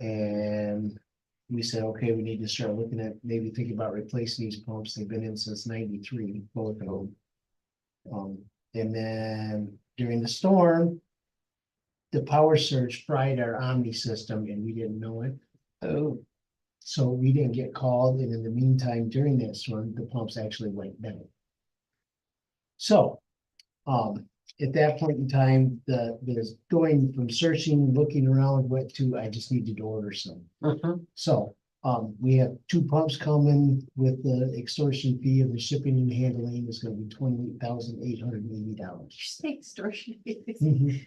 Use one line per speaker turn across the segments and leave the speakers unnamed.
And we said, okay, we need to start looking at, maybe thinking about replacing these pumps. They've been in since '93, both of them. And then during the storm, the power surge fried our Omni system and we didn't know it.
Oh,
So we didn't get called. And in the meantime, during that storm, the pumps actually went down. So, at that point in time, the going from searching, looking around, went to, I just needed to order some. So, we have 2 pumps coming with the extortion fee of the shipping and handling is gonna be $28,880.
Say extortion.
Mhm.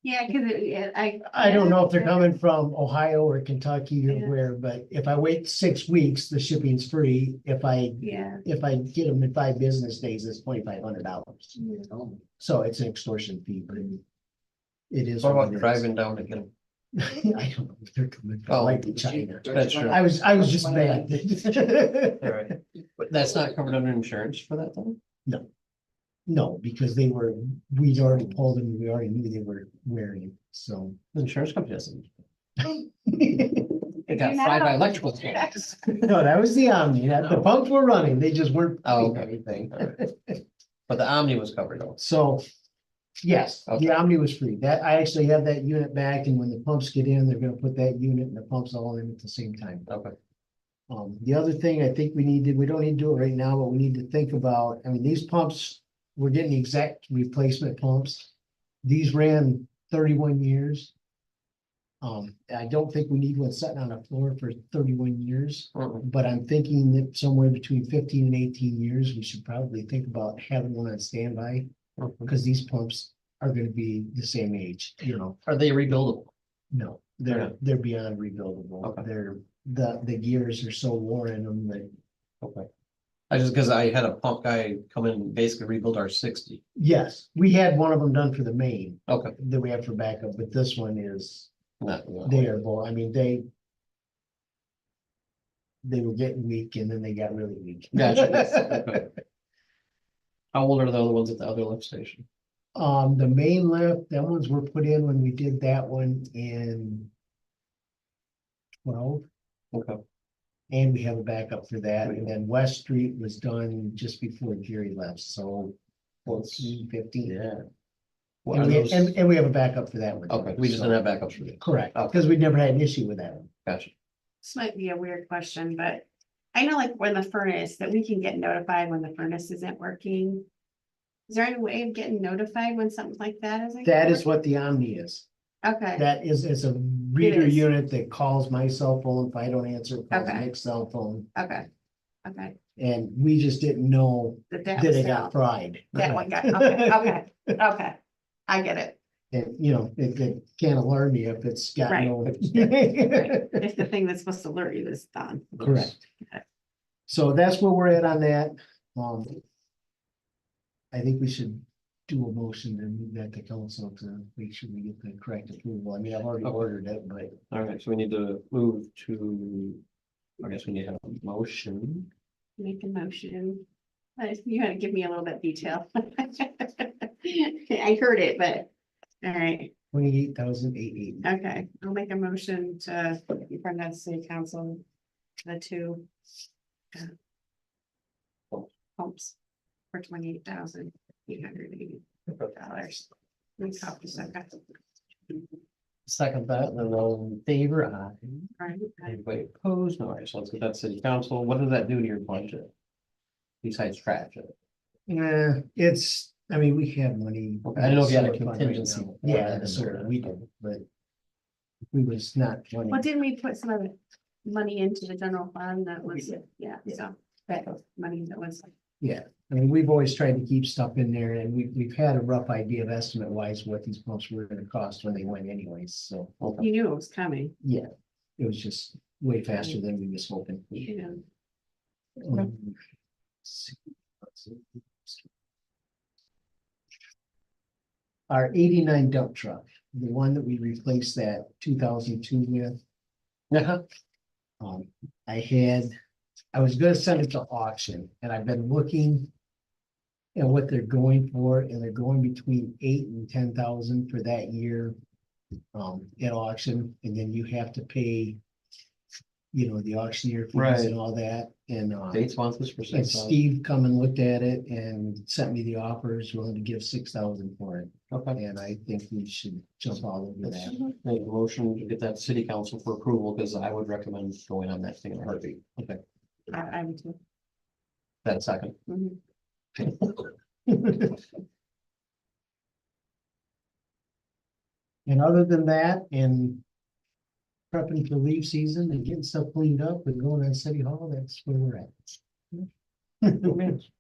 Yeah, because
I don't know if they're coming from Ohio or Kentucky or
Yeah.
where, but if I wait 6 weeks, the shipping's free. If I
Yeah.
get them in 5 business days, it's $2,500. So it's an extortion fee, but it is.
what
what
about
it is.
driving down again?
I don't know if they're coming from,
Oh,
like China.
That's true.
I was just mad.
All right, but that's not covered under insurance for that thing?
No, because we'd already pulled them, we already knew they were wearing it, so.
The insurance company doesn't.
No,
It got fried by electrical tags.
that was the Omni, the pumps were running, they just weren't
Oh,
doing
okay.
anything.
But the Omni was covered though.
So, yes,
Okay.
the Omni was free, that, I actually have that unit back, and when the pumps get in, they're gonna put that unit and the pumps all in at the same time.
Okay.
The other thing I think we don't need to do it right now, but we need to think about, I mean, these pumps, we're getting exact replacement pumps. These ran 31 years. I don't think we need one sitting on a floor for 31 years, but I'm thinking that somewhere between 15 and 18 years, we should probably think about having one on standby, because these pumps are gonna be the same age,
Are they rebuildable?
No,
They're
they're beyond rebuildable.
Okay.
They're, the gears are so worn in them that,
Okay. Because I had a pump guy come in and basically rebuild our 60.
yes, we had one of them done for the main
Okay.
that we have for backup, but this one is,
Not,
they are, I mean, they were getting weak and then they got really weak.
Gotcha. Okay. How old are the other ones at the other lift station?
The main lift, that ones were put in when we did that one in 12,
Okay.
and we have a backup for that. And then West Street was done just before Jerry left, so 14, 15.
Yeah.
And we have a backup for that one.
Okay, we just
So-
didn't have backups for you.
Correct,
Okay.
because we never had an issue with that one.
Gotcha.
This might be a weird question, but I know like when the furnace, that we can get notified when the furnace isn't working. Is there any way of getting notified when something like that isn't?
That is what the Omni is.
Okay,
That is, it's a reader
is.
unit that calls my cell phone. If I don't answer, it calls
Okay.
Nick's cell phone.
okay. Okay.
And we just didn't know
That
that
was
it
down.
got fried.
That one got, okay. I get it.
And, it can't alert me if it's got
Right.
no.
Right. If the thing that's supposed to alert you is done.
Correct.
Okay.
So that's where we're at on that. I think we should do a motion and move that to council to make sure we get the correct approval. I mean, I've already
Okay.
ordered it, but
All right, so we need to move to, I guess we need to have a motion.
Make a motion. You had to give me a little bit detail. I heard it, but, all right,
28,880.
okay, I'll make a motion to bring that to city council. The 2 pumps for $28,880.
Second that, and then all in favor, aye.
Right,
Anybody opposed? No, all right, so let's get that to city council. What does that do to your budget? Besides trash it?
Yeah, I mean, we have money.
Okay, I didn't know if you had a
Fund right
contingency
now.
for
Yeah,
that.
sir, we did, but we was not running.
well, didn't we put some of the money into the general fund that was, yeah, so that money that was.
Yeah, I mean, we've always tried to keep stuff in there, and we've had a rough idea of estimate wise what these pumps were gonna cost when they went anyways, so.
You knew it was coming,
Yeah, it was just way faster than we was hoping.
you know.
Our 89 dump truck, the one that we replaced that 2002 with.
Uh-huh.
I was gonna send it to auction, and I've been looking at what they're going for, and they're going between 8,000 and 10,000 for that year. at auction, and then you have to pay, the auctioneer fees
Right.
and all that, and,
Dates wants this for
and
6,000.
Steve come and looked at it and sent me the offers, willing to give 6,000 for it,
Okay.
and I think we should jump all over
Let's
that.
make a motion to get that to city council for approval, because I would recommend going on that thing in a heartbeat. Okay,
I would too.
that second.
Mhm.
And other than that, and prepping for leaf season and getting stuff cleaned up and going on City Hall, that's where we're at.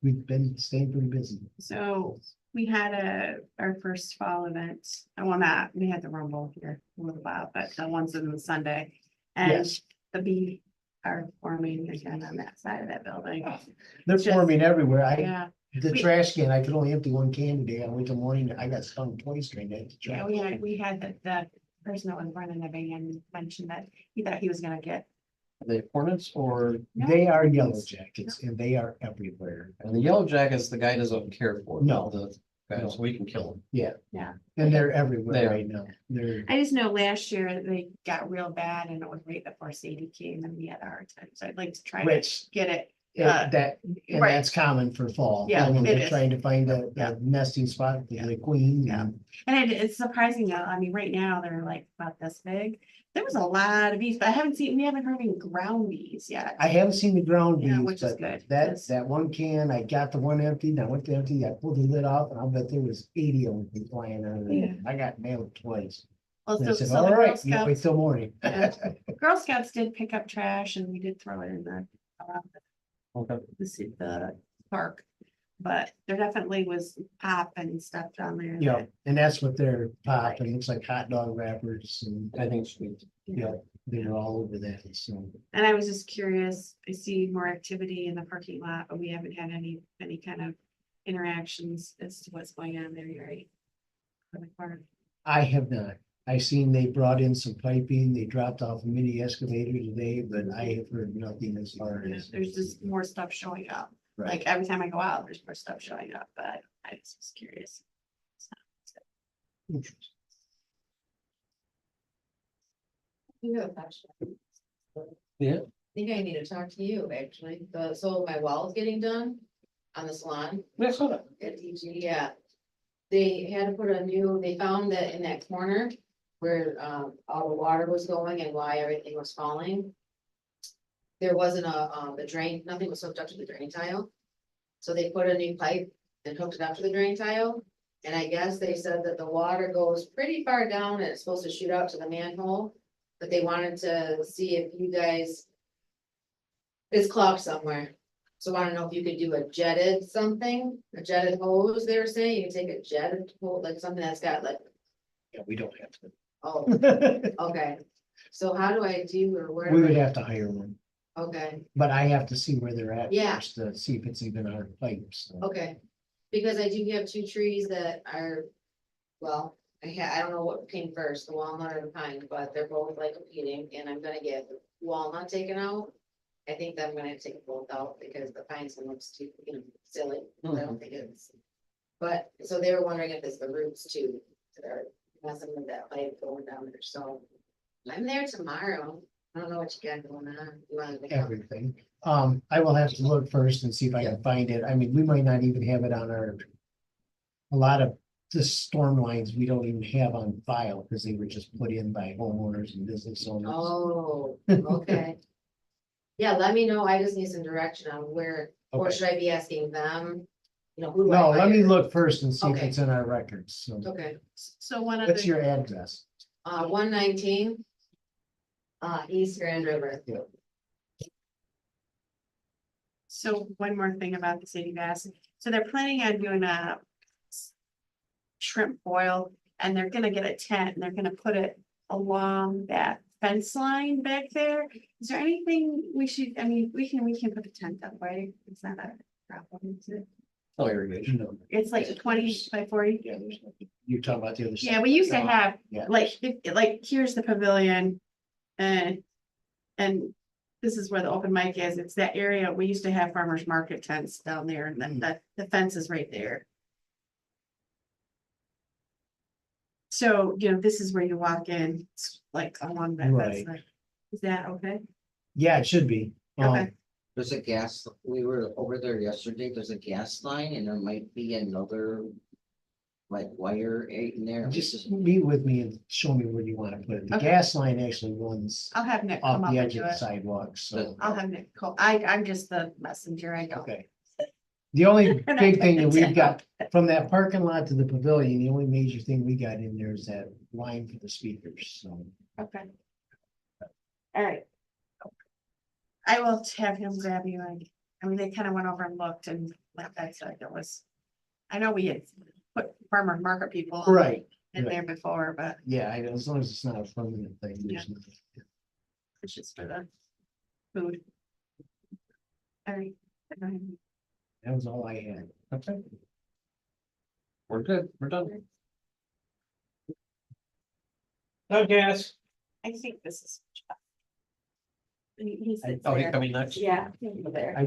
We've been staying pretty busy.
So we had our first fall event. Well, not, we had the Rumble here a little while, but the ones on the Sunday. And
Yes,
the bee are forming again on that side of that building.
they're
Just-
forming everywhere.
Yeah,
The
We-
trash can, I could only empty one can today. I went to morning, I got stung twice during that.
yeah, we had the person that was running the van mentioned that he thought he was gonna get.
Are they hornets or,
No,
They are yellow jackets and they are everywhere.
and the yellow jackets, the guy doesn't care for.
No.
The guy, so we can kill them.
And they're
They
everywhere
are.
right now. They're,
I just know last year they got real bad and it was right before Sadie came and we had a hard time. So I'd like to try to
which,
get it.
that, and
right.
that's common for fall.
Yeah,
I mean,
it
they're
is.
trying to find a
Yeah.
nesting spot for the queen.
Yeah.
and-
And it's surprising, I mean, right now they're like about this big. There was a lot of bees, but we haven't heard any ground bees yet.
I haven't seen the ground
Yeah,
bees,
which is
but
good,
that,
'cause-
that one can, I got the one emptied, I went to empty, I pulled the lid off, and I'll bet there was 80 of them flying out of
Yeah.
there. I got nailed twice.
Well,
And I
so
said,
the
all
Girl
right, you wait
Scouts,
till morning.
Girl Scouts did pick up trash and we did throw it in around
Okay.
the park. But there definitely was pop and stuff down there.
Yeah,
that-
and that's what they're pop, and looks like hot dog wrappers, and
I think it's sweet.
yeah, they're all over that, so.
And I was just curious, I see more activity in the parking lot, but we haven't had any kind of interactions as to what's going on there, right? For the park.
I have not. I seen they brought in some piping, they dropped off a mini excavator today, but I have heard nothing as far as.
There's just more stuff showing up.
Right.
Like every time I go out, there's more stuff showing up, but I was just curious.
You have a question.
Yeah.
I think I need to talk to you, actually. So my wall's getting done on the salon
Yes, hold on.
at DG, yeah. They had to put they found that in that corner where, all the water was going and why everything was falling. There wasn't the drain, nothing was hooked up to the drain tile. So they put a new pipe and hooked it up to the drain tile. And I guess they said that the water goes pretty far down and it's supposed to shoot out to the manhole. But they wanted to see if you guys. It's clogged somewhere. So I don't know if you could do a jetted something, a jetted hose, they were saying, you can take a jetted hose, like something that's got like,
Yeah, we don't have
oh,
to.
okay. So how do I do or where?
We
do
would
I-
have to hire one,
Okay,
but I have to see where they're at
Yeah.
first to see if it's even our pipes. so.
okay. Because I do have two trees that are, well, I don't know what came first, the walnut or the pine, but they're both like competing and I'm gonna get the walnut taken out. I think that I'm gonna take both out because the pine's one looks too, silly. I don't think it's. But, so they were wondering if it's the roots too, that are messing with that pipe going down there, so. I'm there tomorrow. I don't know what you got going on. You wanna pick up?
Everything. I will have to look first and see if I can find it. I mean, we might not even have it on our. A lot of the storm lines, we don't even have on file because they were just put in by homeowners and business owners.
Oh, okay. Yeah, let me know. I just need some direction on where, or
Okay.
should I be asking them? You know, who do I
No, let me
hire?
look first and see if
Okay.
it's in our records. So
Okay,
So one of
what's
the,
your address?
119. East Grand River.
so one more thing about the city bass. So they're planning on doing a shrimp boil and they're gonna get a tent and they're gonna put it along that fence line back there. Is there anything we should, I mean, we can put the tent up, right? It's not a problem, is it?
No irrigation.
No.
It's like 20 by 40.
Yeah, you're talking about the other.
Yeah, we used to have,
Yeah.
like, here's the pavilion. And this is where the open mic is. It's that area. We used to have farmers market tents down there and the fence is right there. So, you know, this is where you walk in, it's like along that, that's
Right.
like, is that okay?
Yeah, it should be.
Okay.
There's a gas, we were over there yesterday, there's a gas line and there might be another. Like wire in there.
Just meet with me and show me where you wanna put it. The
Okay.
gas line actually runs
I'll have Nick
off
come up
the
and
edge
do
of the
it.
sidewalk, so.
I'll have Nick call, I'm just the messenger, I don't.
Okay. The only
And I
big thing that
put
we've
it
got from that parking lot to the pavilion, the only major thing we got in there is that line for the speakers, so.
Okay. All right. I will have him grab you, I mean, they kind of went over and looked and like I said, it was. I know we had put farmer market people.
Right,
In there before, but
yeah, as long as it's not a permanent thing. there's nothing.
it's just for the food. All right. Go ahead.
That was all I had.
Okay. We're good, we're done. Okay, guys.
I think this is. He's
Oh, he's coming next?
Yeah. There.
I